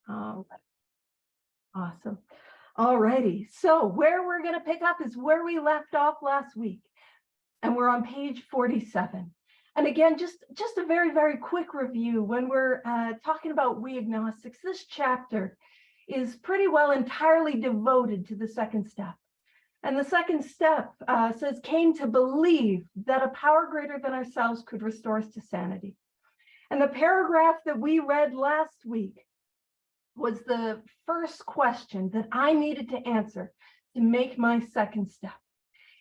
Oh, awesome. All righty. So where we're going to pick up is where we left off last week. And we're on page 47. And again, just a very, very quick review. When we're talking about We Agnostics, this chapter is pretty well entirely devoted to the second step. And the second step says, came to believe that a power greater than ourselves could restore us to sanity. And the paragraph that we read last week was the first question that I needed to answer to make my second step.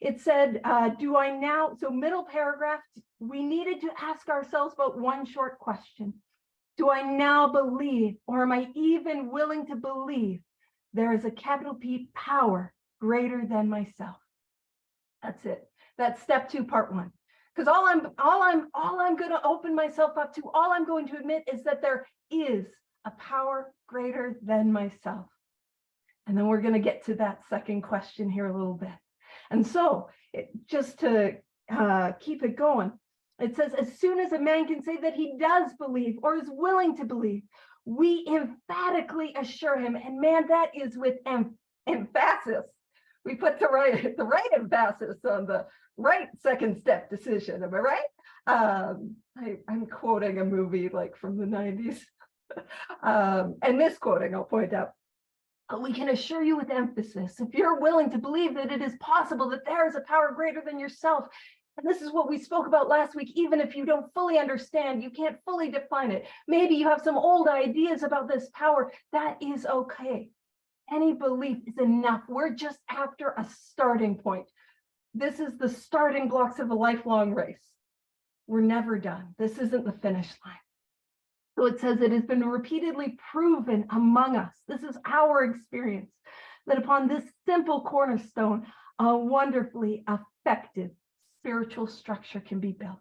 It said, do I now, so middle paragraph, we needed to ask ourselves about one short question. Do I now believe, or am I even willing to believe there is a capital P power greater than myself? That's it. That's step 2, part 1. Because all I'm going to open myself up to, all I'm going to admit is that there is a power greater than myself. And then we're going to get to that second question here a little bit. And so just to keep it going, it says, as soon as a man can say that he does believe or is willing to believe, we emphatically assure him, and man, that is with emphasis. We put the right emphasis on the right second step decision. Am I right? I'm quoting a movie like from the 90s. And misquoting, I'll point out. We can assure you with emphasis, if you're willing to believe that it is possible that there is a power greater than yourself, and this is what we spoke about last week, even if you don't fully understand, you can't fully define it. Maybe you have some old ideas about this power, that is okay. Any belief is enough. We're just after a starting point. This is the starting blocks of a lifelong race. We're never done. This isn't the finish line. So it says it has been repeatedly proven among us, this is our experience, that upon this simple cornerstone, a wonderfully effective spiritual structure can be built.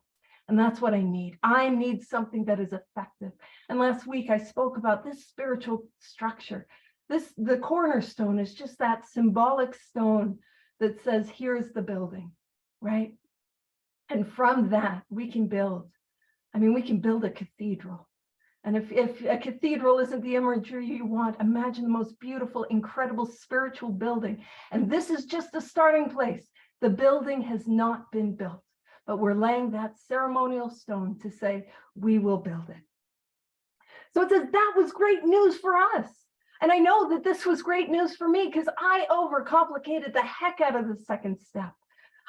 And that's what I need. I need something that is effective. And last week I spoke about this spiritual structure. The cornerstone is just that symbolic stone that says, here's the building, right? And from that, we can build. We can build a cathedral. And if a cathedral isn't the imagery you want, imagine the most beautiful, incredible spiritual building. And this is just the starting place. The building has not been built, but we're laying that ceremonial stone to say, we will build it. So it says that was great news for us. And I know that this was great news for me because I overcomplicated the heck out of the second step.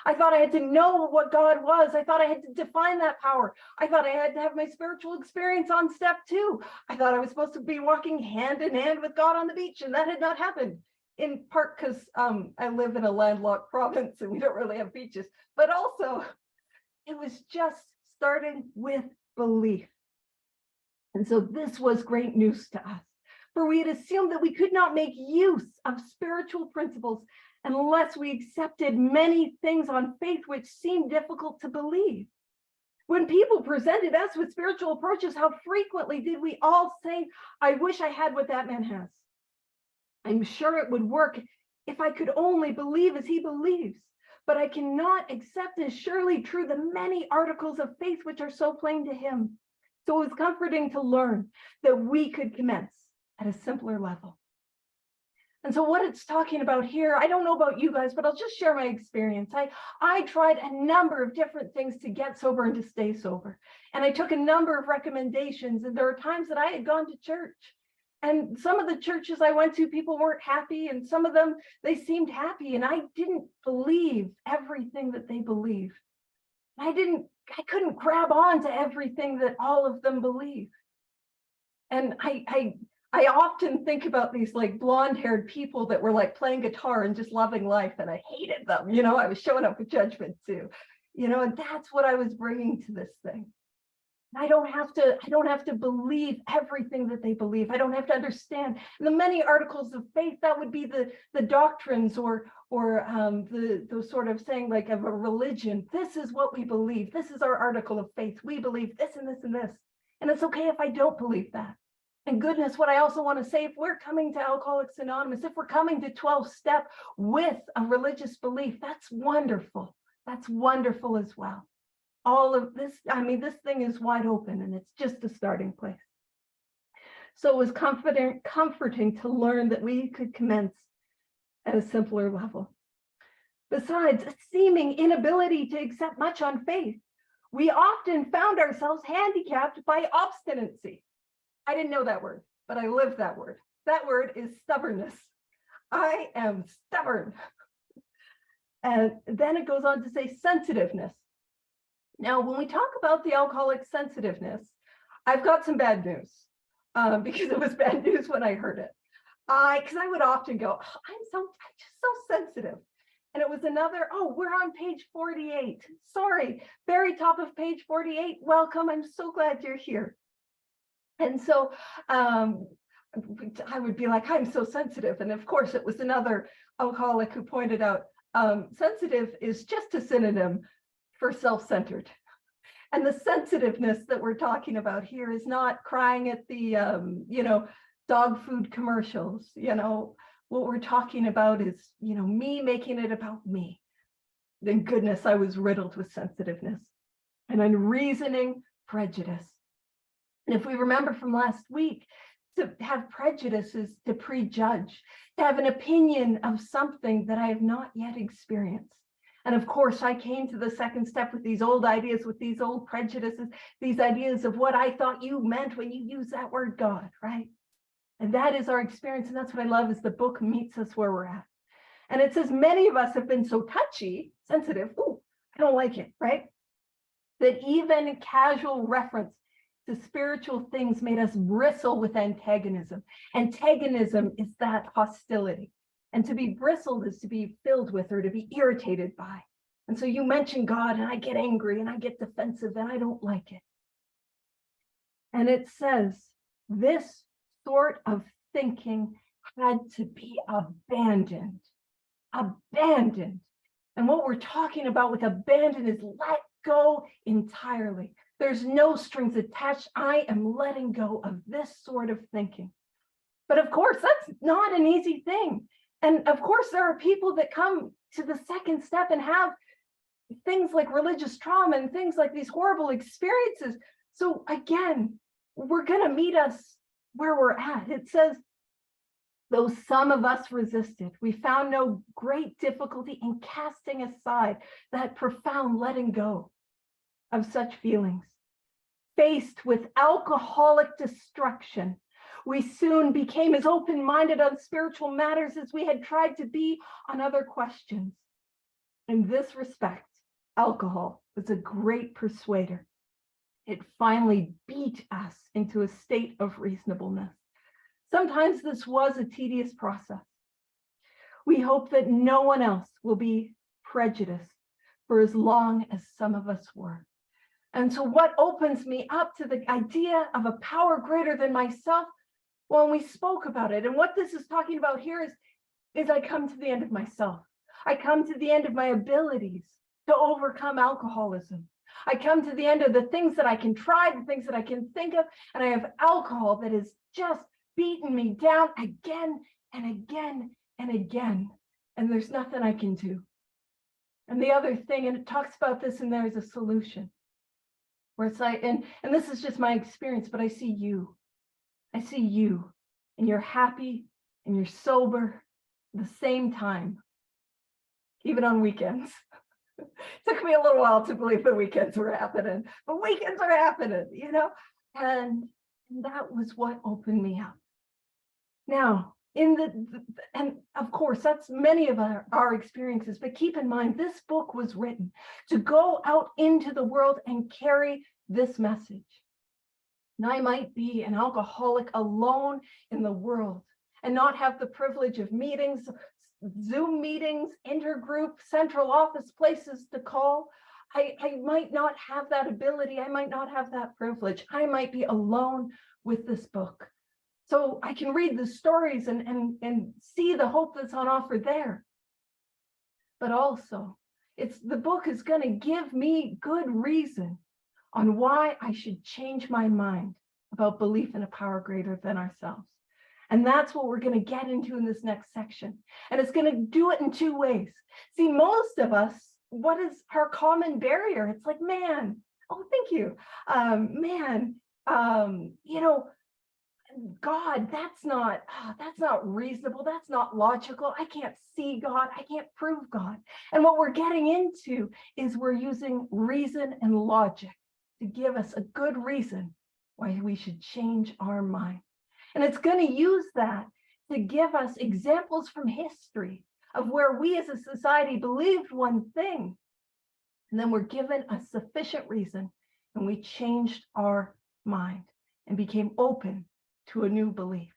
I thought I had to know what God was. I thought I had to define that power. I thought I had to have my spiritual experience on step 2. I thought I was supposed to be walking hand in hand with God on the beach, and that had not happened. In part because I live in a landlocked province and we don't really have beaches, but also it was just starting with belief. And so this was great news to us, for we had assumed that we could not make use of spiritual principles unless we accepted many things on faith which seemed difficult to believe. When people presented us with spiritual approaches, how frequently did we all say, I wish I had what that man has. I'm sure it would work if I could only believe as he believes, but I cannot accept as surely true the many articles of faith which are so plain to him. So it was comforting to learn that we could commence at a simpler level. And so what it's talking about here, I don't know about you guys, but I'll just share my experience. I tried a number of different things to get sober and to stay sober. And I took a number of recommendations. And there were times that I had gone to church. And some of the churches I went to, people weren't happy. And some of them, they seemed happy. And I didn't believe everything that they believed. I couldn't grab on to everything that all of them believe. And I often think about these like blonde-haired people that were like playing guitar and just loving life, and I hated them. I was showing up with judgment too, and that's what I was bringing to this thing. I don't have to believe everything that they believe. I don't have to understand the many articles of faith. That would be the doctrines or the sort of saying like of a religion. This is what we believe. This is our article of faith. We believe this and this and this. And it's okay if I don't believe that. And goodness, what I also want to say, if we're coming to Alcoholics Anonymous, if we're coming to 12 step with a religious belief, that's wonderful. That's wonderful as well. All of this, this thing is wide open and it's just a starting place. So it was comforting to learn that we could commence at a simpler level. Besides a seeming inability to accept much on faith, we often found ourselves handicapped by obstinacy. I didn't know that word, but I lived that word. That word is stubbornness. I am stubborn. And then it goes on to say sensitiveness. Now, when we talk about the alcoholic sensitiveness, I've got some bad news because it was bad news when I heard it. Because I would often go, oh, I'm just so sensitive. And it was another, oh, we're on page 48. Sorry, very top of page 48. Welcome. I'm so glad you're here. And so I would be like, I'm so sensitive. And of course, it was another alcoholic who pointed out, sensitive is just a synonym for self-centered. And the sensitiveness that we're talking about here is not crying at the, dog food commercials. What we're talking about is, me making it about me. Then goodness, I was riddled with sensitiveness and unreasoning prejudice. And if we remember from last week, to have prejudices, to prejudge, to have an opinion of something that I have not yet experienced. And of course, I came to the second step with these old ideas, with these old prejudices, these ideas of what I thought you meant when you use that word God, right? And that is our experience. And that's what I love, is the book meets us where we're at. And it says many of us have been so touchy, sensitive, ooh, I don't like it, right? That even casual reference to spiritual things made us bristle with antagonism. Antagonism is that hostility. And to be bristled is to be filled with or to be irritated by. And so you mention God and I get angry and I get defensive and I don't like it. And it says this sort of thinking had to be abandoned. Abandoned. And what we're talking about with abandon is let go entirely. There's no strings attached. I am letting go of this sort of thinking. But of course, that's not an easy thing. And of course, there are people that come to the second step and have things like religious trauma and things like these horrible experiences. So again, we're going to meet us where we're at. It says, though some of us resisted, we found no great difficulty in casting aside that profound letting go of such feelings. Faced with alcoholic destruction, we soon became as open-minded on spiritual matters as we had tried to be on other questions. In this respect, alcohol was a great persuader. It finally beat us into a state of reasonableness. Sometimes this was a tedious process. We hope that no one else will be prejudiced for as long as some of us were. And so what opens me up to the idea of a power greater than myself, when we spoke about it, and what this is talking about here is I come to the end of myself. I come to the end of my abilities to overcome alcoholism. I come to the end of the things that I can try, the things that I can think of, and I have alcohol that is just beaten me down again and again and again, and there's nothing I can do. And the other thing, and it talks about this, and there's a solution, where it's like, and this is just my experience, but I see you, and you're happy, and you're sober at the same time, even on weekends. It took me a little while to believe the weekends were happening, but weekends are happening, and that was what opened me up. Now, and of course, that's many of our experiences, but keep in mind, this book was written to go out into the world and carry this message. And I might be an alcoholic alone in the world and not have the privilege of meetings, Zoom meetings, intergroup, central office places to call. I might not have that ability. I might not have that privilege. I might be alone with this book. So I can read the stories and see the hope that's on offer there. But also, the book is going to give me good reason on why I should change my mind about belief in a power greater than ourselves. And that's what we're going to get into in this next section. And it's going to do it in two ways. See, most of us, what is our common barrier? It's like, man, oh, thank you. God, that's not reasonable. That's not logical. I can't see God. I can't prove God. And what we're getting into is we're using reason and logic to give us a good reason why we should change our mind. And it's going to use that to give us examples from history of where we as a society believed one thing, and then we're given a sufficient reason, and we changed our mind and became open to a new belief.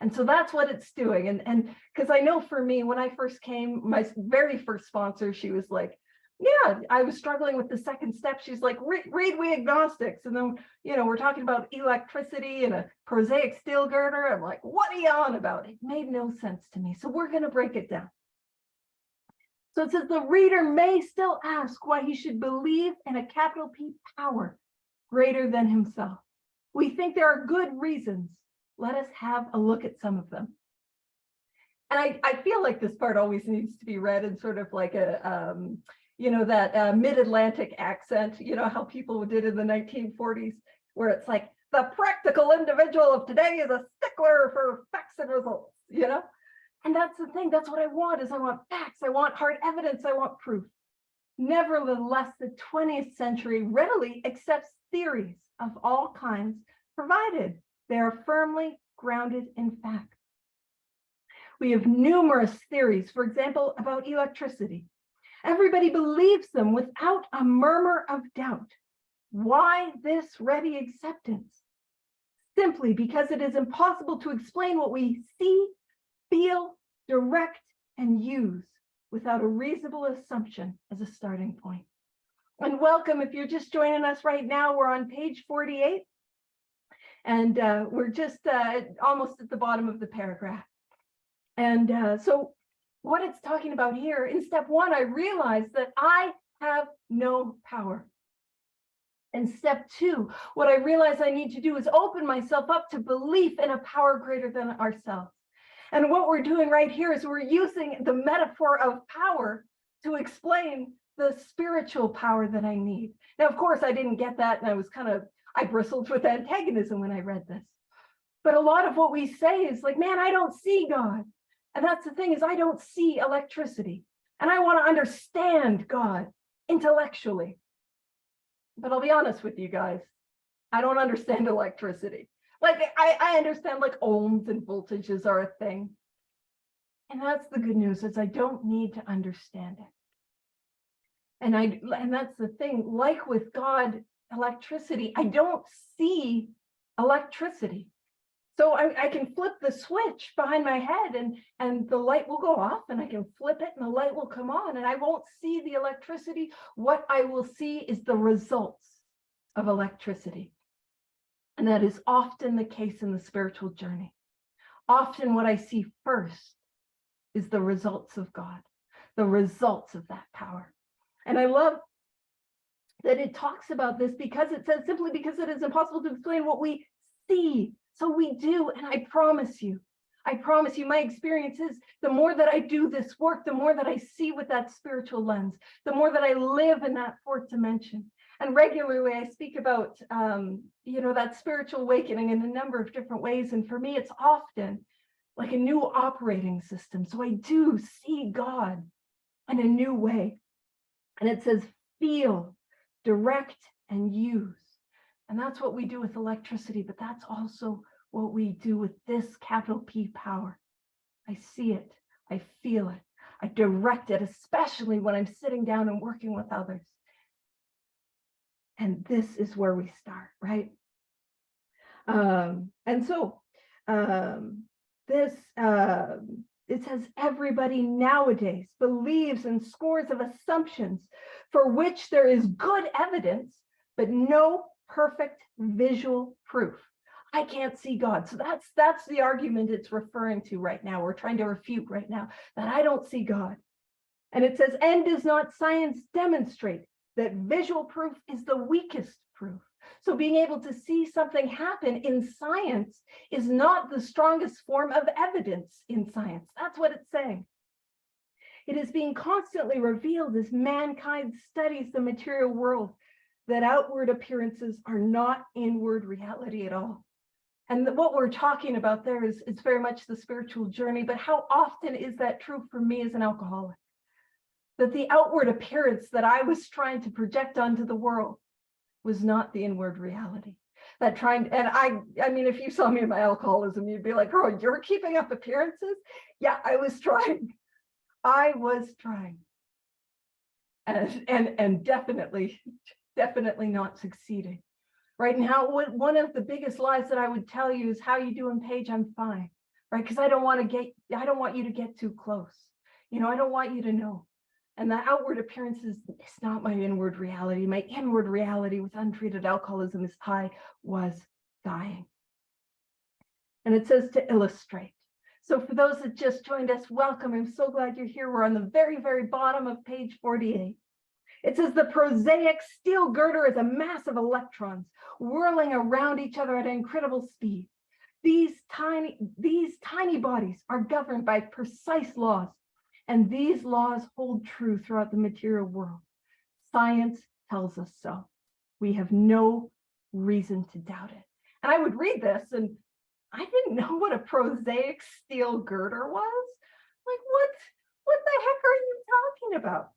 And so that's what it's doing. And because I know for me, when I first came, my very first sponsor, she was like, yeah, I was struggling with the second step. She's like, read We Agnostics. And then, we're talking about electricity and a prosaic steel girder. I'm like, what are you on about? It made no sense to me. So we're going to break it down. So it says the reader may still ask why he should believe in a capital P power greater than himself. We think there are good reasons. Let us have a look at some of them. And I feel like this part always needs to be read in sort of like a, that mid-Atlantic accent, how people did in the 1940s, where it's like, the practical individual of today is a stickler for facts and results, And that's the thing, that's what I want, is I want facts, I want hard evidence, I want proof. Nevertheless, the 20th century readily accepts theories of all kinds, provided they are firmly grounded in fact. We have numerous theories, for example, about electricity. Everybody believes them without a murmur of doubt. Why this ready acceptance? Simply because it is impossible to explain what we see, feel, direct, and use without a reasonable assumption as a starting point. And welcome, if you're just joining us right now, we're on page 48. And we're just almost at the bottom of the paragraph. And so what it's talking about here, in step one, I realized that I have no power. And step two, what I realize I need to do is open myself up to belief in a power greater than ourselves. And what we're doing right here is we're using the metaphor of power to explain the spiritual power that I need. Now, of course, I didn't get that, and I bristled with antagonism when I read this. But a lot of what we say is like, man, I don't see God. And that's the thing, is I don't see electricity. And I want to understand God intellectually. But I'll be honest with you guys, I don't understand electricity. Like I understand like ohms and voltages are a thing. And that's the good news, is I don't need to understand it. And that's the thing, like with God, electricity, I don't see electricity. So I can flip the switch behind my head and the light will go off, and I can flip it and the light will come on, and I won't see the electricity. What I will see is the results of electricity. And that is often the case in the spiritual journey. Often what I see first is the results of God, the results of that power. And I love that it talks about this, because it says simply because it is impossible to explain what we see. So we do, and I promise you, my experience is the more that I do this work, the more that I see with that spiritual lens, the more that I live in that fourth dimension. And regularly I speak about, that spiritual awakening in a number of different ways. And for me, it's often like a new operating system. So I do see God in a new way. And it says, feel, direct, and use. And that's what we do with electricity, but that's also what we do with this capital P power. I see it, I feel it, I direct it, especially when I'm sitting down and working with others. And this is where we start, right? It says everybody nowadays believes in scores of assumptions for which there is good evidence, but no perfect visual proof. I can't see God. So that's the argument it's referring to right now. We're trying to refute right now that I don't see God. And it says, and does not science demonstrate that visual proof is the weakest proof? So being able to see something happen in science is not the strongest form of evidence in science. That's what it's saying. It is being constantly revealed as mankind studies the material world that outward appearances are not inward reality at all. And what we're talking about there is it's very much the spiritual journey, but how often is that true for me as an alcoholic? That the outward appearance that I was trying to project onto the world was not the inward reality. And I mean, if you saw me in my alcoholism, you'd be like, oh, you're keeping up appearances? Yeah, I was trying. I was trying. And definitely not succeeding. Right now, one of the biggest lies that I would tell you is, how you doing, Paige? I'm fine, right? Because I don't want you to get too close. I don't want you to know. And the outward appearance is not my inward reality. My inward reality with untreated alcoholism is I was dying. And it says to illustrate. So for those that just joined us, welcome. I'm so glad you're here. We're on the very, very bottom of page 48. It says the prosaic steel girder is a mass of electrons whirling around each other at an incredible speed. These tiny bodies are governed by precise laws, and these laws hold true throughout the material world. Science tells us so. We have no reason to doubt it. And I would read this, and I didn't know what a prosaic steel girder was. Like, what the heck are you talking about?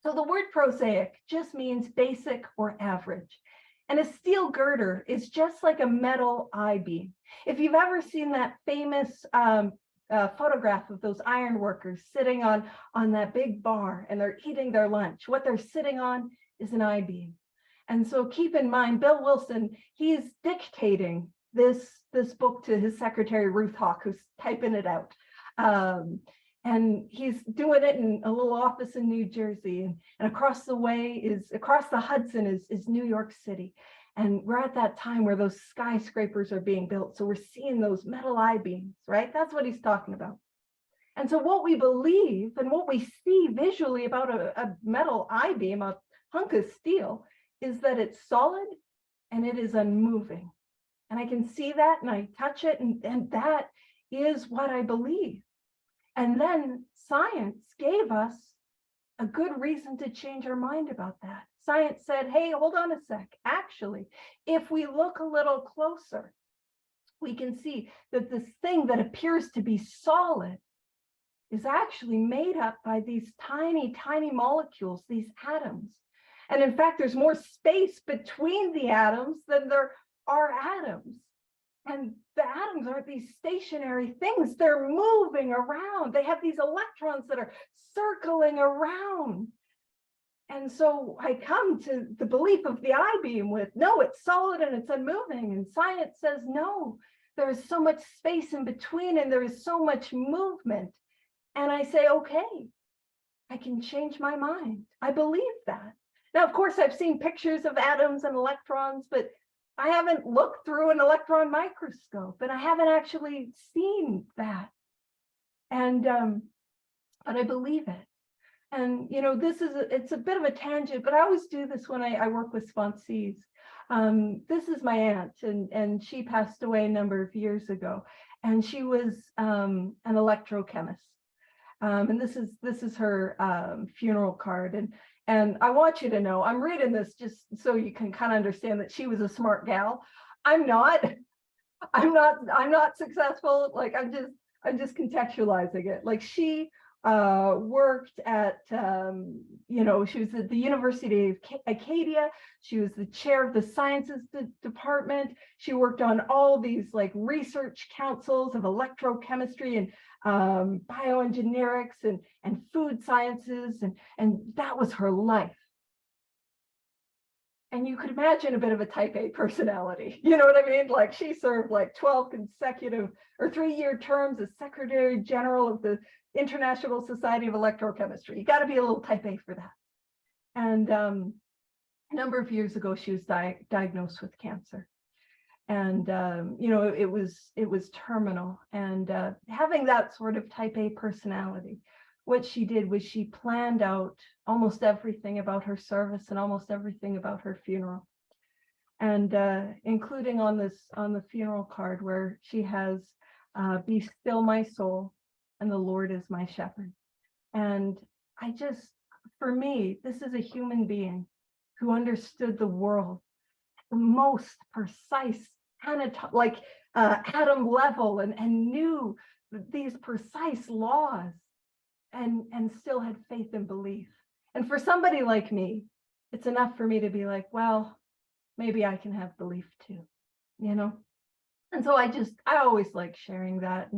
So the word prosaic just means basic or average. And a steel girder is just like a metal I-beam. If you've ever seen that famous photograph of those iron workers sitting on that big bar and they're eating their lunch, what they're sitting on is an I-beam. And so keep in mind, Bill Wilson, he's dictating this book to his secretary, Ruth Hawk, who's typing it out. And he's doing it in a little office in New Jersey, and across the Hudson is New York City. And we're at that time where those skyscrapers are being built. So we're seeing those metal I-beams, right? That's what he's talking about. And so what we believe and what we see visually about a metal I-beam, a hunk of steel, is that it's solid and it is unmoving. And I can see that and I touch it, and that is what I believe. And then science gave us a good reason to change our mind about that. Science said, hey, hold on a sec. Actually, if we look a little closer, we can see that this thing that appears to be solid is actually made up by these tiny, tiny molecules, these atoms. And in fact, there's more space between the atoms than there are atoms. And the atoms aren't these stationary things. They're moving around. They have these electrons that are circling around. And so I come to the belief of the I-beam with, no, it's solid and it's unmoving. And science says, no, there is so much space in between and there is so much movement. And I say, okay, I can change my mind. I believe that. Now, of course, I've seen pictures of atoms and electrons, but I haven't looked through an electron microscope, and I haven't actually seen that. And but I believe it. And it's a bit of a tangent, but I always do this when I work with sponsees. This is my aunt, and she passed away a number of years ago, and she was an electrochemist. And this is her funeral card. And I want you to know, I'm reading this just so you can kind of understand that she was a smart gal. I'm not successful. Like I'm just contextualizing it. Like she worked at, she was at the University of Acadia. She was the chair of the sciences department. She worked on all these like research councils of electrochemistry and bioengineerics and food sciences, and that was her life. And you could imagine a bit of a type A personality. You know what I mean? Like she served like 12 consecutive or 3-year terms as Secretary General of the International Society of Electrochemistry. You got to be a little type A for that. And a number of years ago, she was diagnosed with cancer. And it was terminal. And having that sort of type A personality, what she did was she planned out almost everything about her service and almost everything about her funeral, and including on the funeral card where she has "Be still my soul, and the Lord is my shepherd." And for me, this is a human being who understood the world at the most precise, atom level and knew these precise laws and still had faith and belief. And for somebody like me, it's enough for me to be like, well, maybe I can have belief too, you know? And so I always like sharing that.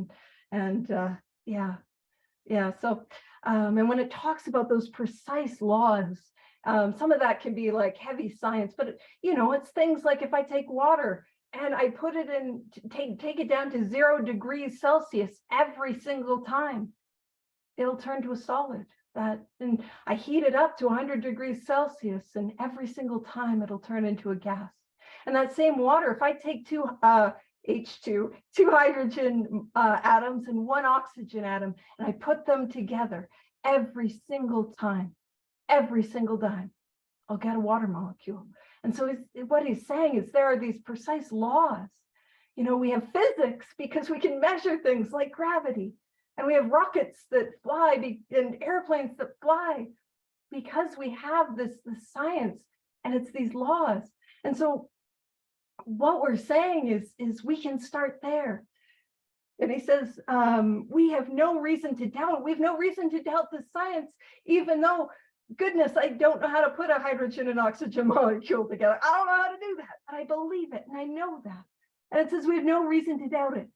So, and when it talks about those precise laws, some of that can be like heavy science, but it's things like if I take water and I put it in, take it down to 0 degrees Celsius every single time, it'll turn to a solid. And I heat it up to 100 degrees Celsius, and every single time it'll turn into a gas. And that same water, if I take two hydrogen atoms and 1 oxygen atom, and I put them together every single time, I'll get a water molecule. And so what he's saying is there are these precise laws. We have physics because we can measure things like gravity. And we have rockets that fly and airplanes that fly because we have this science and it's these laws. And so what we're saying is we can start there. And he says, we have no reason to doubt. We have no reason to doubt the science, even though, goodness, I don't know how to put a hydrogen and oxygen molecule together. I don't know how to do that, but I believe it and I know that. And it says we have no reason to doubt it.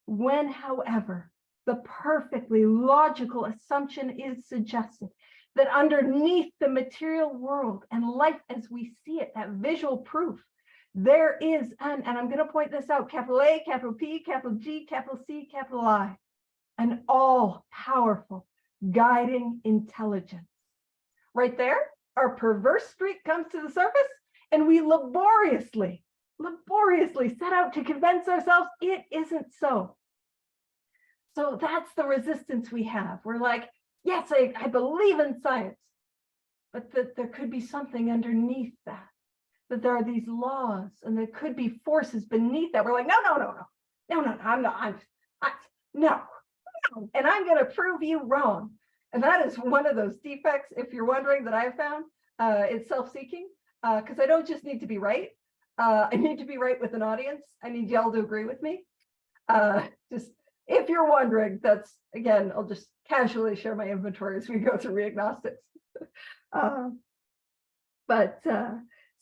When, however, the perfectly logical assumption is suggested that underneath the material world and life as we see it, that visual proof, there is and I'm going to point this out, capital A, capital P, capital G, capital C, capital I, an all-powerful guiding intelligence. Right there, our perverse streak comes to the surface, and we laboriously set out to convince ourselves it isn't so. So that's the resistance we have. We're like, yes, I believe in science, but that there could be something underneath that there are these laws and there could be forces beneath that. We're like, no, I'm not, no. And I'm going to prove you wrong. And that is one of those defects, if you're wondering, that I've found. It's self-seeking, because I don't just need to be right. I need to be right with an audience. I need y'all to agree with me. Just if you're wondering, that's, again, I'll just casually share my inventory as we go through We Agnostics.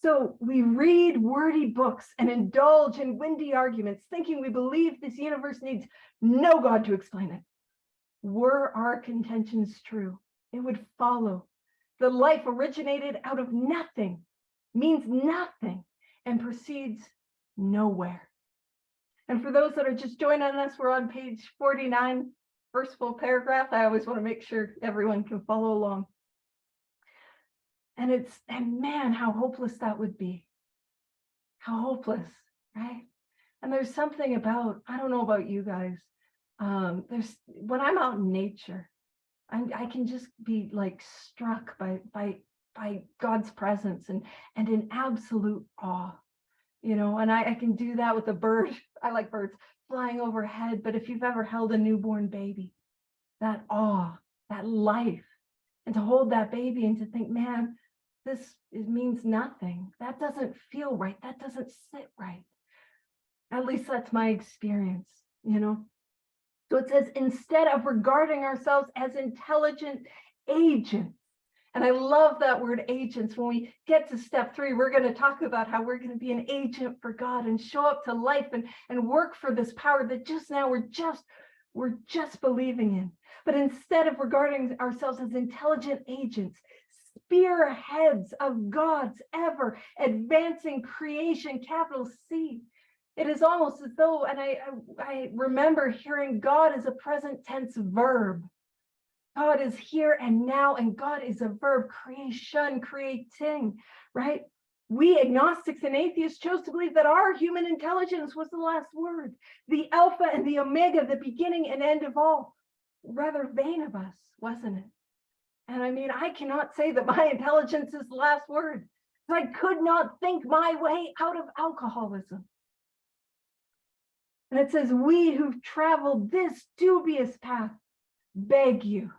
So we read wordy books and indulge in windy arguments, thinking we believe this universe needs no God to explain it. Were our contentions true, it would follow that life originated out of nothing, means nothing, and proceeds nowhere. And for those that are just joining us, we're on page 49, first full paragraph. I always want to make sure everyone can follow along. And man, how hopeless that would be. How hopeless, right? And there's something about, I don't know about you guys, when I'm out in nature, I can just be like struck by God's presence and in absolute awe. And I can do that with a bird. I like birds flying overhead, but if you've ever held a newborn baby, that awe, that life, and to hold that baby and to think, man, it means nothing. That doesn't feel right. That doesn't sit right. At least that's my experience, So it says, instead of regarding ourselves as intelligent agents, and I love that word agents. When we get to step 3, we're going to talk about how we're going to be an agent for God and show up to life and work for this power that just now we're just believing in. But instead of regarding ourselves as intelligent agents, spearheads of God's ever advancing creation, capital C, it is almost as though, and I remember hearing God as a present tense verb. God is here and now, and God is a verb, creation, creating, right? We agnostics and atheists chose to believe that our human intelligence was the last word, the alpha and the omega, the beginning and end of all. Rather vain of us, wasn't it? And I mean, I cannot say that my intelligence is the last word. I could not think my way out of alcoholism. And it says, we who've traveled this dubious path beg you.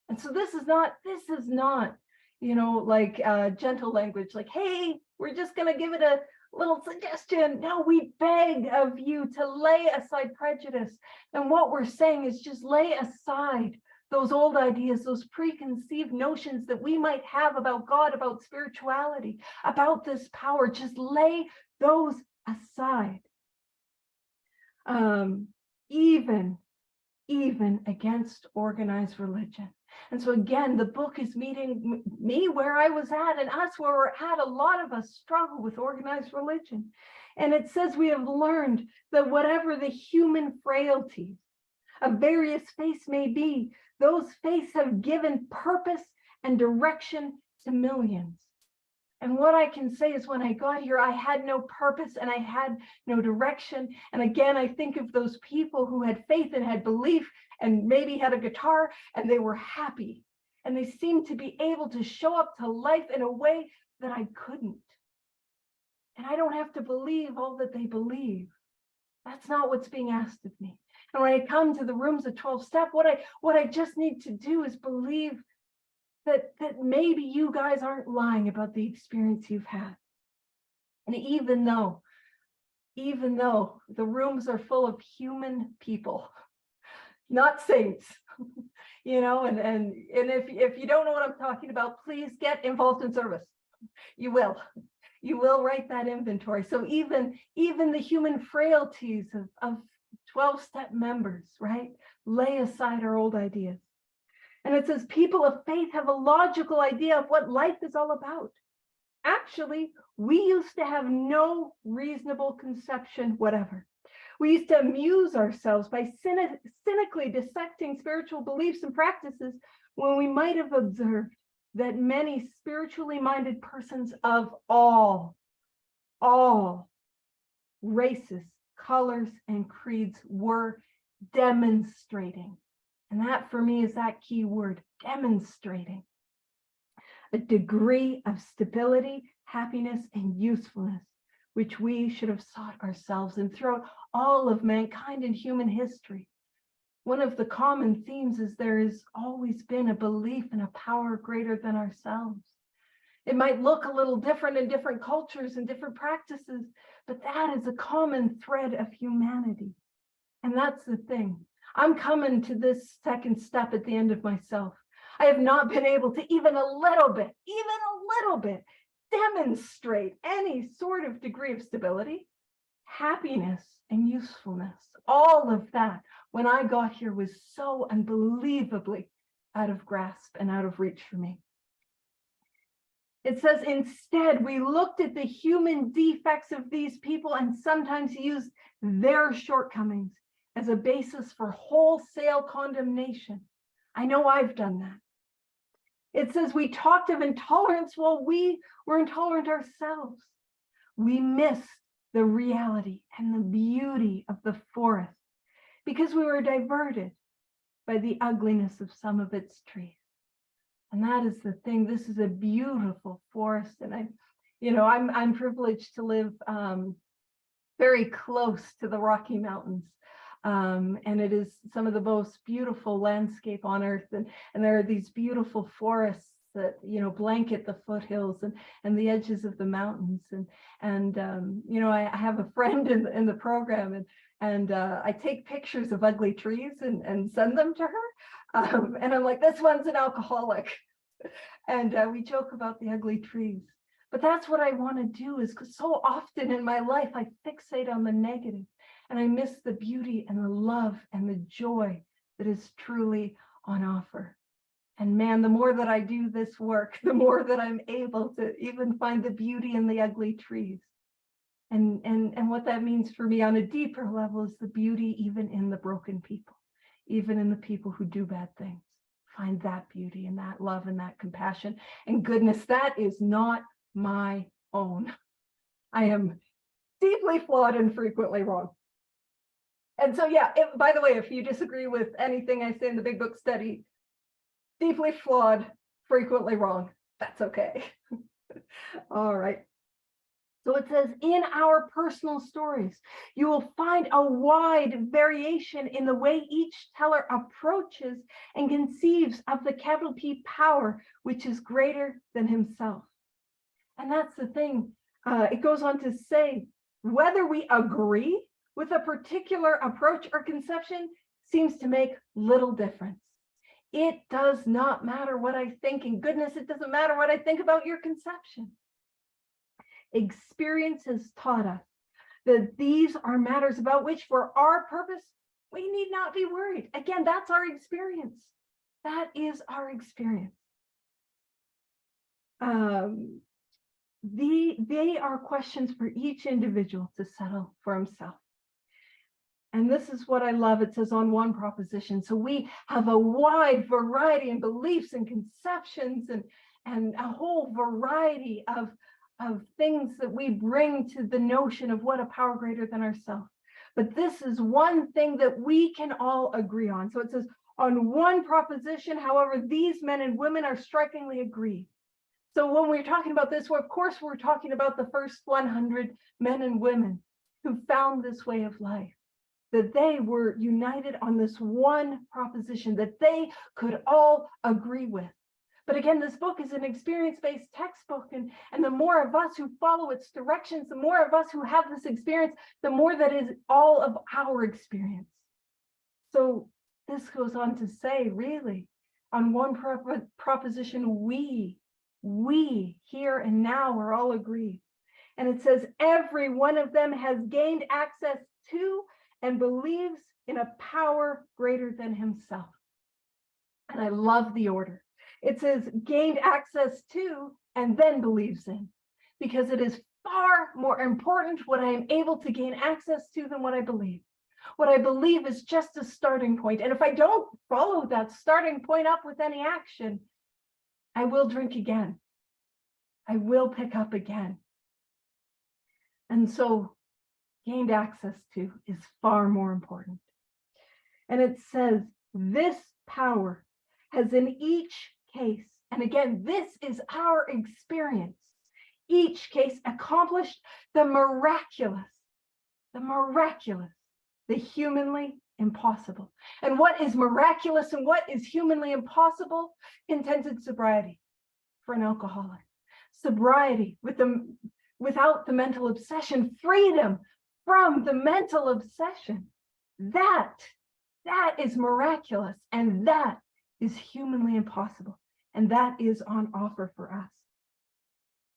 And so this is not, like gentle language, like, hey, we're just going to give it little suggestion. No, we beg of you to lay aside prejudice. And what we're saying is just lay aside those old ideas, those preconceived notions that we might have about God, about spirituality, about this power. Just lay those aside. Even against organized religion. And so again, the book is meeting me where I was at, and us where we're at. A lot of us struggle with organized religion. And it says we have learned that whatever the human frailties of various faiths may be, those faiths have given purpose and direction to millions. And what I can say is when I got here, I had no purpose and I had no direction. And again, I think of those people who had faith and had belief and maybe had a guitar and they were happy. And they seemed to be able to show up to life in a way that I couldn't. And I don't have to believe all that they believe. That's not what's being asked of me. And when I come to the rooms of 12-step, what I just need to do is believe that maybe you guys aren't lying about the experience you've had. And even though the rooms are full of human people, not saints, and if you don't know what I'm talking about, please get involved in service. You will write that inventory. So even the human frailties of 12-step members, right? Lay aside our old ideas. And it says people of faith have a logical idea of what life is all about. Actually, we used to have no reasonable conception whatever. We used to amuse ourselves by cynically dissecting spiritual beliefs and practices when we might have observed that many spiritually minded persons of all races, colors, and creeds were demonstrating. And that for me is that key word, demonstrating a degree of stability, happiness, and usefulness, which we should have sought ourselves and throughout all of mankind and human history. One of the common themes is there has always been a belief in a power greater than ourselves. It might look a little different in different cultures and different practices, but that is a common thread of humanity. And that's the thing. I'm coming to this second step at the end of myself. I have not been able to even a little bit, demonstrate any sort of degree of stability, happiness, and usefulness. All of that, when I got here, was so unbelievably out of grasp and out of reach for me. It says, instead, we looked at the human defects of these people and sometimes used their shortcomings as a basis for wholesale condemnation. I know I've done that. It says we talked of intolerance while we were intolerant ourselves. We missed the reality and the beauty of the forest because we were diverted by the ugliness of some of its trees. And that is the thing. This is a beautiful forest, and I'm privileged to live very close to the Rocky Mountains. And it is some of the most beautiful landscape on earth. And there are these beautiful forests that, blanket the foothills and the edges of the mountains. And I have a friend in the program and I take pictures of ugly trees and send them to her. And I'm like, this one's an alcoholic. And we joke about the ugly trees. But that's what I want to do, is because so often in my life, I fixate on the negative. And I miss the beauty and the love and the joy that is truly on offer. And man, the more that I do this work, the more that I'm able to even find the beauty in the ugly trees. And what that means for me on a deeper level is the beauty even in the broken people, even in the people who do bad things. Find that beauty and that love and that compassion. And goodness, that is not my own. I am deeply flawed and frequently wrong. And so, by the way, if you disagree with anything I say in the Big Book Study, deeply flawed, frequently wrong, that's okay. All right. So it says, in our personal stories, you will find a wide variation in the way each teller approaches and conceives of the capital P power, which is greater than himself. And that's the thing. It goes on to say, whether we agree with a particular approach or conception seems to make little difference. It does not matter what I think, and goodness, it doesn't matter what I think about your conception. Experience has taught us that these are matters about which, for our purpose, we need not be worried. Again, that's our experience. That is our experience. They are questions for each individual to settle for himself. And this is what I love. It says on one proposition. So we have a wide variety in beliefs and conceptions and a whole variety of things that we bring to the notion of what a power greater than ourselves. But this is one thing that we can all agree on. So it says on one proposition, however, these men and women are strikingly agreed. So when we're talking about this, well, of course, we're talking about the first 100 men and women who found this way of life, that they were united on this one proposition that they could all agree with. But again, this book is an experience-based textbook, and the more of us who follow its directions, the more of us who have this experience, the more that is all of our experience. So this goes on to say, really, on one proposition, we here and now are all agreed. And it says, every one of them has gained access to and believes in a power greater than himself. And I love the order. It says gained access to and then believes in, because it is far more important what I am able to gain access to than what I believe. What I believe is just a starting point. And if I don't follow that starting point up with any action, I will drink again. I will pick up again. And so gained access to is far more important. And it says this power has in each case, and again, this is our experience, each case accomplished the miraculous, the humanly impossible. And what is miraculous and what is humanly impossible? Contented sobriety for an alcoholic. Sobriety without the mental obsession, freedom from the mental obsession. That is miraculous, and that is humanly impossible, and that is on offer for us.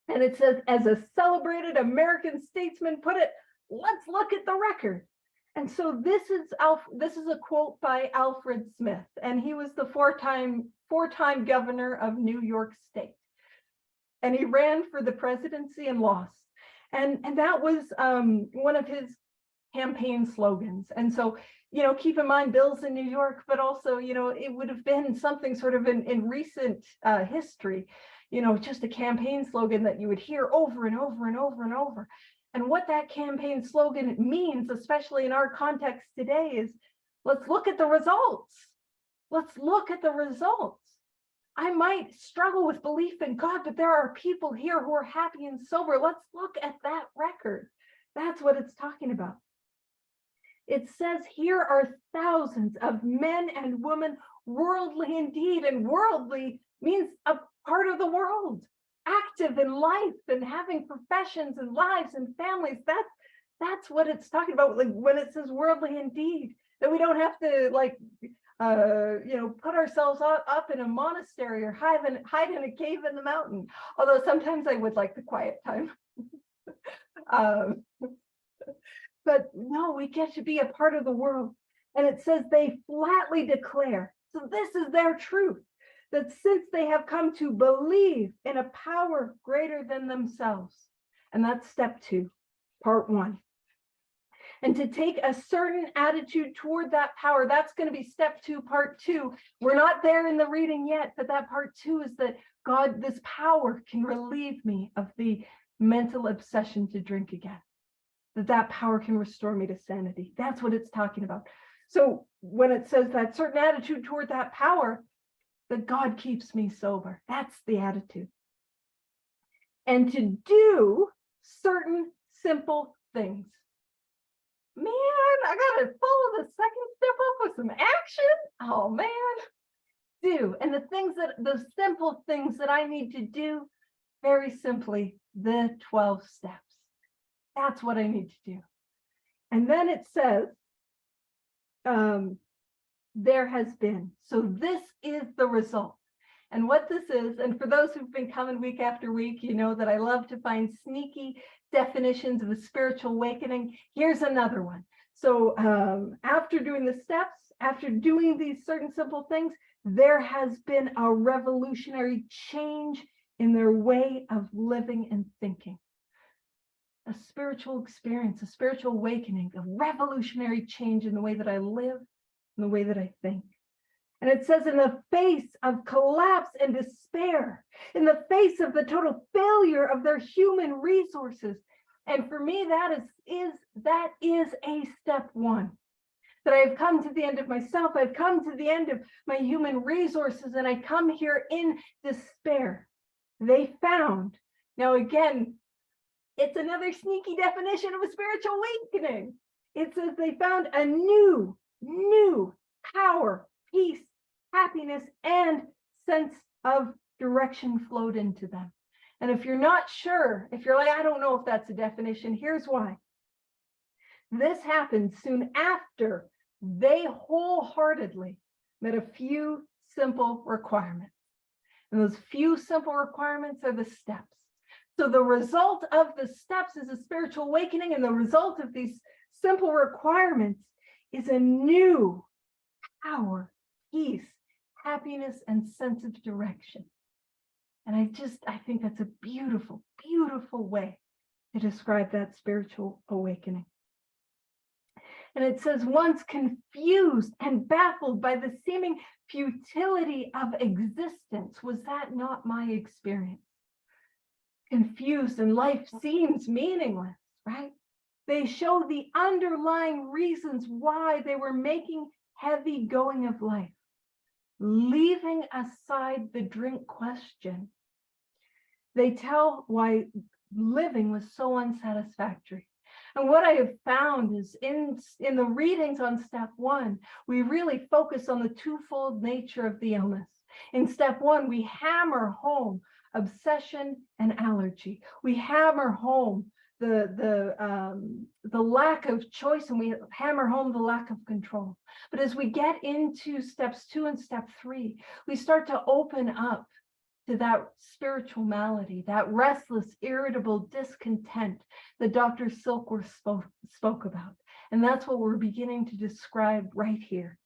And it says, as a celebrated American statesman put it, let's look at the record. And so this is a quote by Alfred Smith, and he was the four-time governor of New York State, and he ran for the presidency and lost. And that was one of his campaign slogans. And so, keep in mind, Bill's in New York, but also, it would have been something sort of in recent history, just a campaign slogan that you would hear over and over and over and over. And what that campaign slogan means, especially in our context today, is let's look at the results. Let's look at the results. I might struggle with belief in God, but there are people here who are happy and sober. Let's look at that record. That's what it's talking about. It says here are thousands of men and women, worldly indeed, and worldly means a part of the world, active in life and having professions and lives and families. That's what it's talking about. Like when it says worldly indeed, that we don't have to put ourselves up in a monastery or hide in a cave in the mountain. Although sometimes I would like the quiet time. But no, we get to be a part of the world. And it says they flatly declare, so this is their truth, that since they have come to believe in a power greater than themselves, and that's step 2, part 1. And to take a certain attitude toward that power, that's going to be step 2, part 2. We're not there in the reading yet, but that part 2 is that God, this power can relieve me of the mental obsession to drink again. That power can restore me to sanity. That's what it's talking about. So when it says that certain attitude toward that power, that God keeps me sober, that's the attitude. And to do certain simple things. Man, I gotta follow the second step up with some action. Oh man, do. And the simple things that I need to do very simply, the 12 steps. That's what I need to do. And then it says, there has been. So this is the result. And what this is, and for those who've been coming week after week, you know that I love to find sneaky definitions of a spiritual awakening. Here's another one. So after doing the steps, after doing these certain simple things, there has been a revolutionary change in their way of living and thinking. A spiritual experience, a spiritual awakening, a revolutionary change in the way that I live, in the way that I think. And it says, in the face of collapse and despair, in the face of the total failure of their human resources. And for me, that is a step one. That I've come to the end of myself, I've come to the end of my human resources, and I come here in despair. They found, now again, it's another sneaky definition of a spiritual awakening. It says they found a new power, peace, happiness, and sense of direction flowed into them. And if you're not sure, if you're like, I don't know if that's a definition, here's why. This happened soon after they wholeheartedly met a few simple requirements. And those few simple requirements are the steps. So the result of the steps is a spiritual awakening, and the result of these simple requirements is a new power, peace, happiness, and sense of direction. And I think that's a beautiful, beautiful way to describe that spiritual awakening. And it says, once confused and baffled by the seeming futility of existence, was that not my experience? Confused and life seems meaningless, right? They show the underlying reasons why they were making heavy going of life, leaving aside the drink question. They tell why living was so unsatisfactory. And what I have found is in the readings on step one, we really focus on the twofold nature of the illness. In step one, we hammer home obsession and allergy. We hammer home the lack of choice, and we hammer home the lack of control. But as we get into steps 2 and step 3, we start to open up to that spiritual malady, that restless, irritable discontent that Dr. Silkworth spoke about. And that's what we're beginning to describe right here.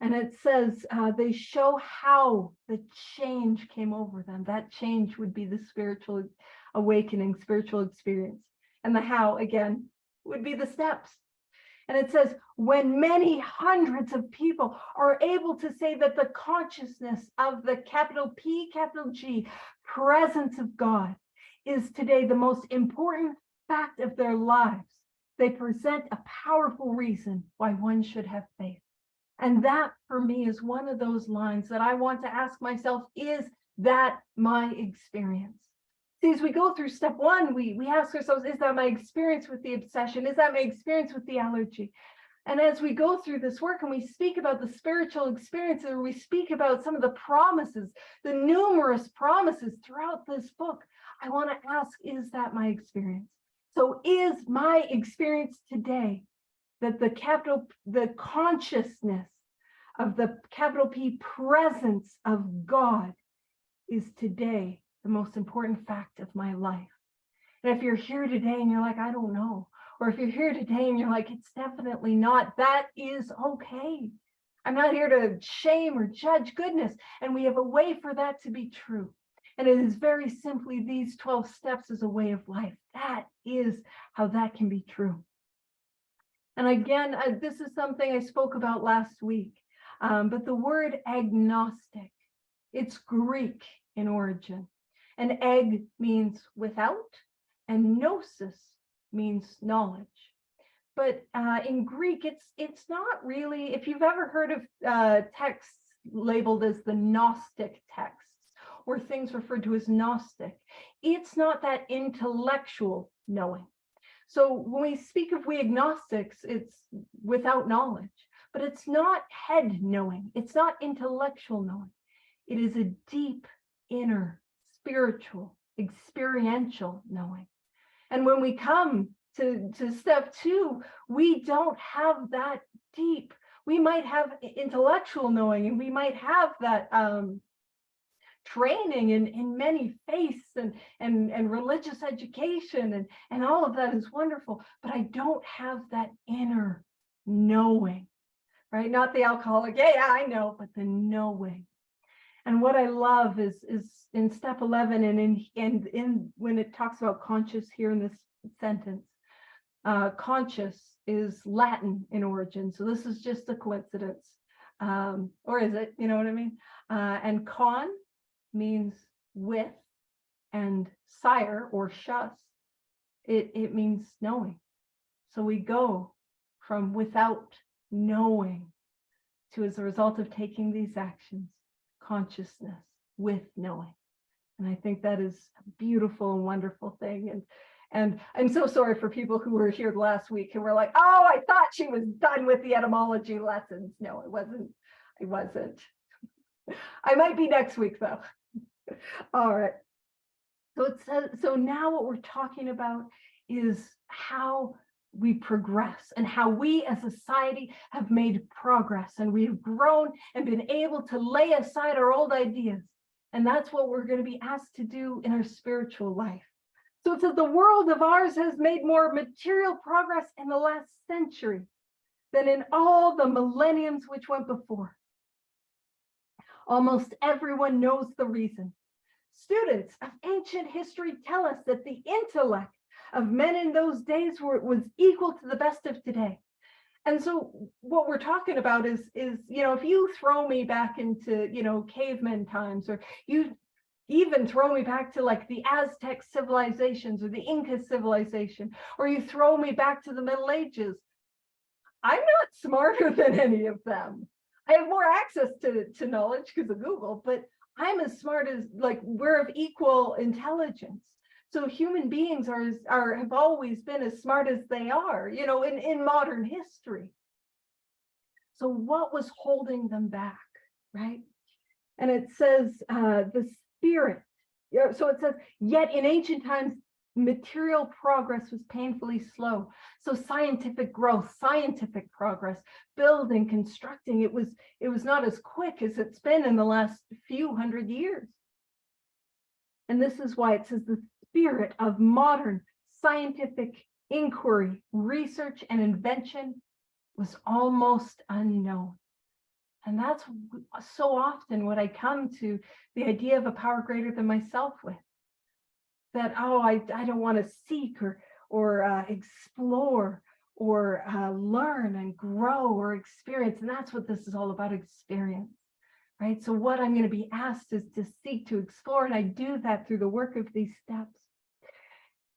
And it says they show how the change came over them. That change would be the spiritual awakening, spiritual experience. And the how, again, would be the steps. And it says, when many hundreds of people are able to say that the consciousness of the capital P, capital G, presence of God is today the most important fact of their lives, they present a powerful reason why one should have faith. And that, for me, is one of those lines that I want to ask myself, is that my experience? See, as we go through step 1, we ask ourselves, is that my experience with the obsession? Is that my experience with the allergy? And as we go through this work and we speak about the spiritual experiences, or we speak about some of the promises, the numerous promises throughout this book, I want to ask, is that my experience? So is my experience today that the consciousness of the capital P presence of God is today the most important fact of my life? And if you're here today and you're like, I don't know, or if you're here today and you're like, it's definitely not, that is okay. I'm not here to shame or judge goodness. And we have a way for that to be true. And it is very simply these 12 steps as a way of life. That is how that can be true. And again, this is something I spoke about last week, but the word agnostic, it's Greek in origin. And ag means without, and gnosis means knowledge. But in Greek, it's not really, if you've ever heard of texts labeled as the Gnostic texts, or things referred to as Gnostic, it's not that intellectual knowing. So when we speak of We Agnostics, it's without knowledge, but it's not head knowing. It's not intellectual knowing. It is a deep inner spiritual, experiential knowing. And when we come to step 2, we don't have that deep. We might have intellectual knowing, and we might have that training in many faiths and religious education, and all of that is wonderful, but I don't have that inner knowing, right? Not the alcoholic, yeah, I know, but the knowing. And what I love is in step 11 and in when it talks about conscious here in this sentence, conscious is Latin in origin, so this is just a coincidence, or is it? You know what I mean? And con means with, and sire or shus, it means knowing. So we go from without knowing to, as a result of taking these actions, consciousness with knowing. And I think that is a beautiful and wonderful thing. And I'm so sorry for people who were here last week who were like, oh, I thought she was done with the etymology lessons. No, it wasn't. I wasn't. I might be next week though. All right. So it says, so now what we're talking about is how we progress and how we as a society have made progress, and we have grown and been able to lay aside our old ideas. And that's what we're going to be asked to do in our spiritual life. So it says the world of ours has made more material progress in the last century than in all the millenniums which went before. Almost everyone knows the reason. Students of ancient history tell us that the intellect of men in those days was equal to the best of today. And so what we're talking about is, you know, if you throw me back into, you know, caveman times, or you even throw me back to like the Aztec civilizations or the Inca civilization, or you throw me back to the Middle Ages, I'm not smarter than any of them. I have more access to knowledge because of Google, but I'm as smart as, like, we're of equal intelligence. So human beings have always been as smart as they are, you know, in modern history. So what was holding them back, right? And it says the spirit. So it says, yet in ancient times, material progress was painfully slow. So scientific growth, scientific progress, building, constructing, it was not as quick as it's been in the last few hundred years. And this is why it says the spirit of modern scientific inquiry, research, and invention was almost unknown. And that's so often what I come to the idea of a power greater than myself with. That, oh, I don't want to seek or explore or learn and grow or experience. And that's what this is all about, experience, right? So what I'm going to be asked is to seek to explore, and I do that through the work of these steps.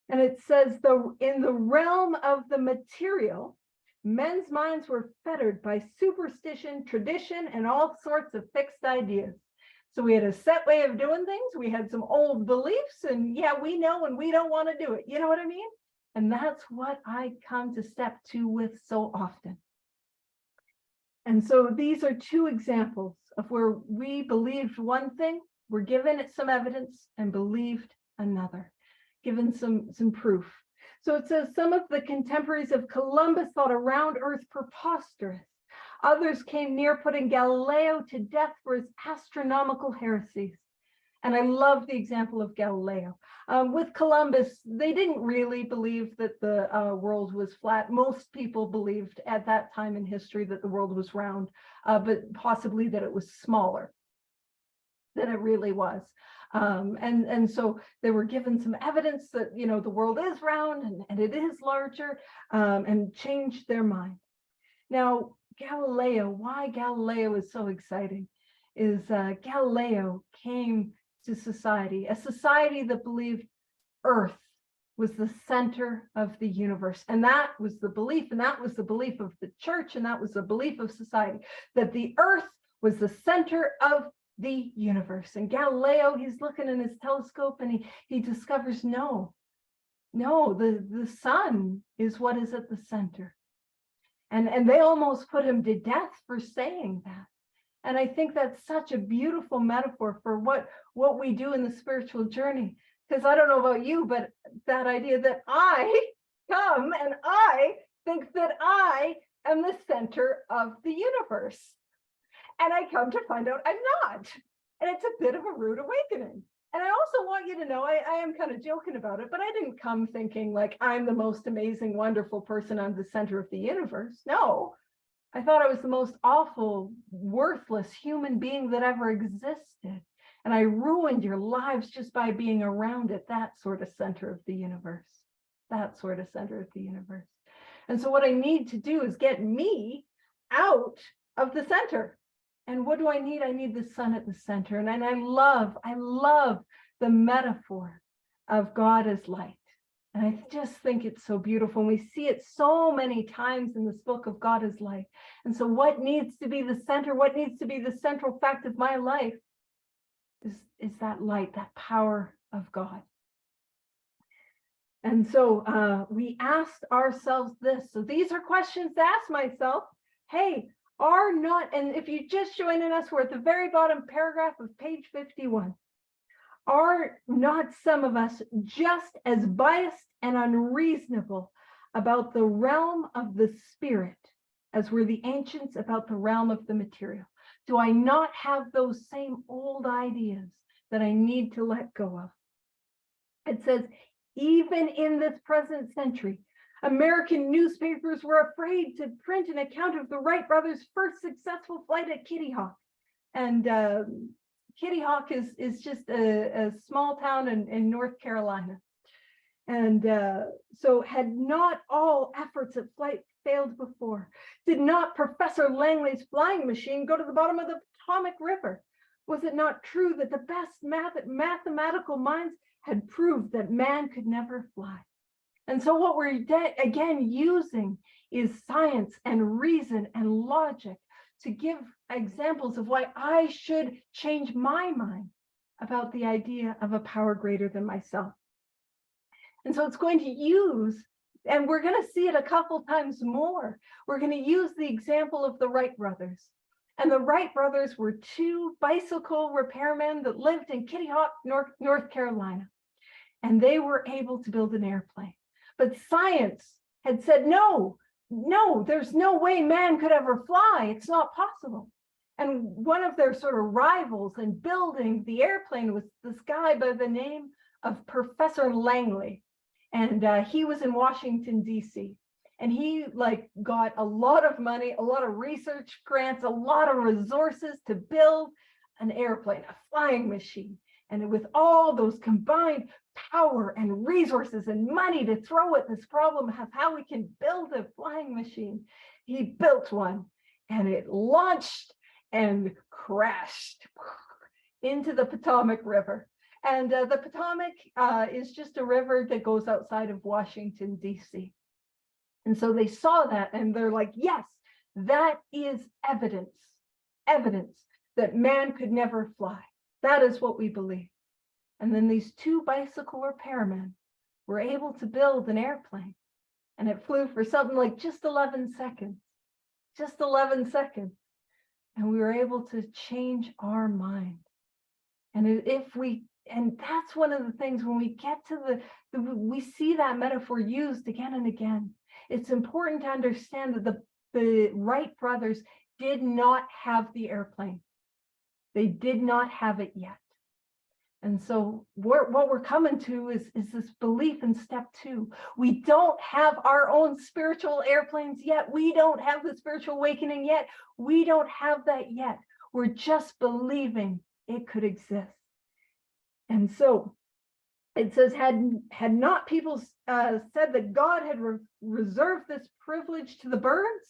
And it says, in the realm of the material, men's minds were fettered by superstition, tradition, and all sorts of fixed ideas. So we had a set way of doing things. We had some old beliefs, and yeah, we know and we don't want to do it. You know what I mean? And that's what I come to step 2 with so often. And so these are 2 examples of where we believed one thing, were given it some evidence, and believed another, given some proof. So it says some of the contemporaries of Columbus thought a round earth preposterous. Others came near putting Galileo to death for his astronomical heresies. And I love the example of Galileo. With Columbus, they didn't really believe that the world was flat. Most people believed at that time in history that the world was round, but possibly that it was smaller than it really was. And so they were given some evidence that, you know, the world is round and it is larger, and changed their mind. Now, Galileo, why Galileo is so exciting is Galileo came to society, a society that believed Earth was the center of the universe. And that was the belief, and that was the belief of the church, and that was the belief of society, that the Earth was the center of the universe. And Galileo, he's looking in his telescope and he discovers, no, the sun is what is at the center. And they almost put him to death for saying that. And I think that's such a beautiful metaphor for what we do in the spiritual journey. Because I don't know about you, but that idea that I come and I think that I am the center of the universe. And I come to find out I'm not. And it's a bit of a rude awakening. And I also want you to know, I am kind of joking about it, but I didn't come thinking like I'm the most amazing, wonderful person. I'm the center of the universe. No, I thought I was the most awful, worthless human being that ever existed. And I ruined your lives just by being around it, that sort of center of the universe, that sort of center of the universe. And so what I need to do is get me out of the center. And what do I need? I need the sun at the center. And I love the metaphor of God as light. And I just think it's so beautiful. And we see it so many times in this book of God as light. And so what needs to be the center, what needs to be the central fact of my life is that light, that power of God. And so we asked ourselves this. So these are questions to ask myself. Hey, are not, and if you're just joining us, we're at the very bottom paragraph of page 51. Are not some of us just as biased and unreasonable about the realm of the spirit as were the ancients about the realm of the material? Do I not have those same old ideas that I need to let go of? It says, even in this present century, American newspapers were afraid to print an account of the Wright brothers' first successful flight at Kitty Hawk. And Kitty Hawk is just a small town in North Carolina. And so had not all efforts at flight failed before? Did not Professor Langley's flying machine go to the bottom of the Potomac River? Was it not true that the best mathematical minds had proved that man could never fly? And so what we're again using is science and reason and logic to give examples of why I should change my mind about the idea of a power greater than myself. And so it's going to use, and we're going to see it a couple times more, we're going to use the example of the Wright brothers. And the Wright brothers were two bicycle repairmen that lived in Kitty Hawk, North Carolina. And they were able to build an airplane. But science had said, no, there's no way man could ever fly. It's not possible. And one of their sort of rivals in building the airplane was this guy by the name of Professor Langley. And he was in Washington, D.C. And he got a lot of money, a lot of research grants, a lot of resources to build an airplane, a flying machine. And with all those combined power and resources and money to throw at this problem of how we can build a flying machine, he built one, and it launched and crashed into the Potomac River. And the Potomac is just a river that goes outside of Washington, D.C. And so they saw that and they're like, yes, that is evidence that man could never fly. That is what we believe. And then these two bicycle repairmen were able to build an airplane, and it flew for something like just 11 seconds, And we were able to change our mind. And that's one of the things when we get to we see that metaphor used again and again. It's important to understand that the Wright brothers did not have the airplane. They did not have it yet. And so what we're coming to is this belief in step 2. We don't have our own spiritual airplanes yet. We don't have the spiritual awakening yet. We don't have that yet. We're just believing it could exist. And so it says, had not people said that God had reserved this privilege to the birds?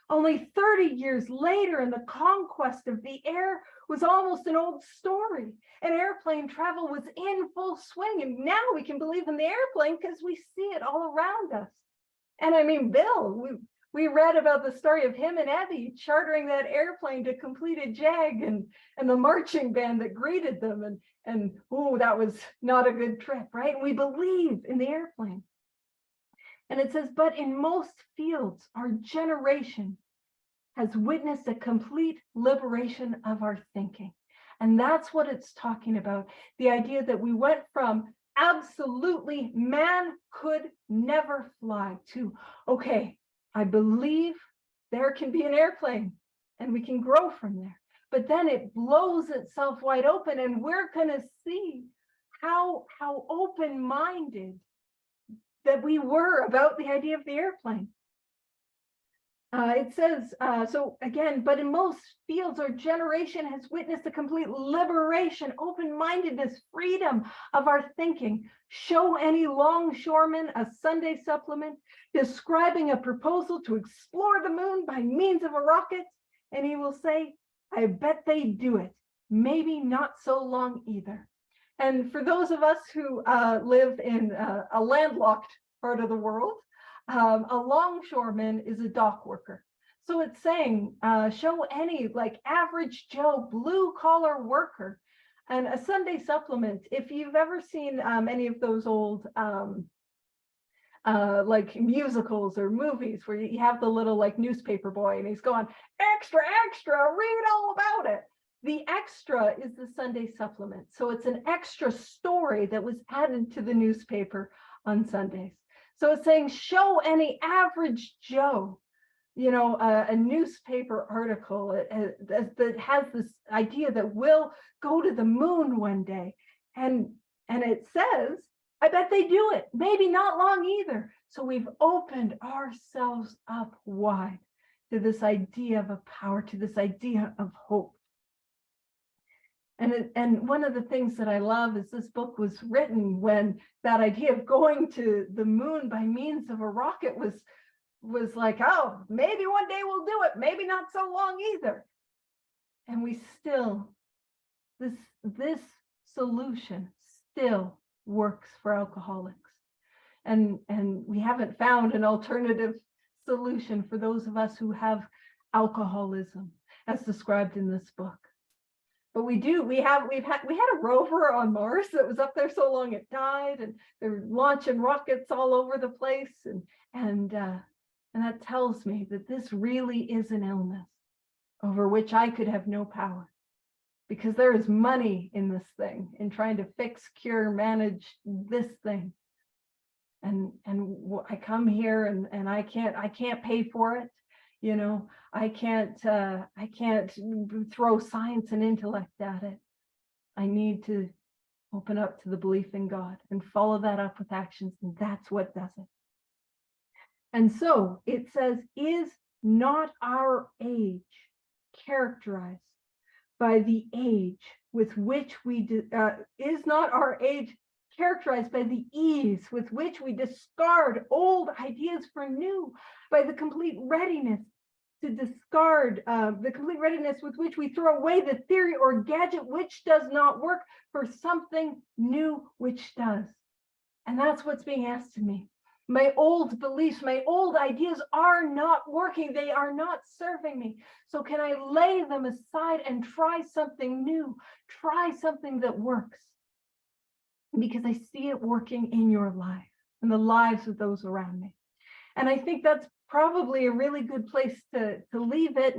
Only 30 years later, and the conquest of the air was almost an old story. And airplane travel was in full swing. And now we can believe in the airplane because we see it all around us. And I mean, Bill, we read about the story of him and Evie chartering that airplane to complete a jag, and the marching band that greeted them. And oh, that was not a good trip, right? And we believe in the airplane. And it says, but in most fields, our generation has witnessed a complete liberation of our thinking. And that's what it's talking about. The idea that we went from absolutely man could never fly to, okay, I believe there can be an airplane and we can grow from there. But then it blows itself wide open, and we're going to see how open-minded that we were about the idea of the airplane. It says, so again, but in most fields, our generation has witnessed a complete liberation, open-mindedness, freedom of our thinking. Show any longshoreman a Sunday supplement describing a proposal to explore the moon by means of a rocket, and he will say, I bet they do it. Maybe not so long either. And for those of us who live in a landlocked part of the world, a longshoreman is a dock worker. So it's saying, show any like average Joe blue collar worker. And a Sunday supplement, if you've ever seen any of those old like musicals or movies where you have the little like newspaper boy and he's going, extra, extra, read all about it. The extra is the Sunday supplement. So it's an extra story that was added to the newspaper on Sundays. So it's saying, show any average Joe, you know, a newspaper article that has this idea that we'll go to the moon one day. And it says, I bet they do it. Maybe not long either. So we've opened ourselves up wide to this idea of a power, to this idea of hope. And one of the things that I love is this book was written when that idea of going to the moon by means of a rocket was like, oh, maybe one day we'll do it. Maybe not so long either. And we still, this solution still works for alcoholics. And we haven't found an alternative solution for those of us who have alcoholism as described in this book. But we had a rover on Mars that was up there so long it died, and they're launching rockets all over the place, and that tells me that this really is an illness over which I could have no power, because there is money in this thing, in trying to fix, cure, manage this thing. And I come here and I can't pay for it. You know, I can't throw science and intellect at it. I need to open up to the belief in God and follow that up with actions, and that's what does it. And so it says, is not our age characterized by the age with which is not our age characterized by the ease with which we discard old ideas for new, by the complete readiness to discard, the complete readiness with which we throw away the theory or gadget which does not work for something new which does. And that's what's being asked of me. My old beliefs, my old ideas are not working. They are not serving me. So can I lay them aside and try something new? Try something that works. Because I see it working in your life and the lives of those around me. And I think that's probably a really good place to leave it.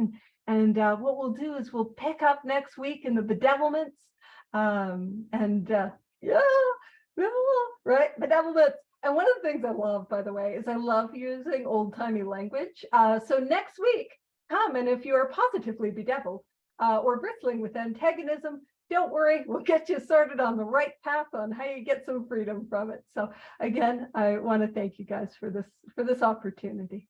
And what we'll do is we'll pick up next week in the bedevilments. Right, bedevilments. And one of the things I love, by the way, is I love using old-timey language. So next week, come, and if you are positively bedeviled or bristling with antagonism, don't worry, we'll get you started on the right path on how you get some freedom from it. So again, I want to thank you guys for this opportunity.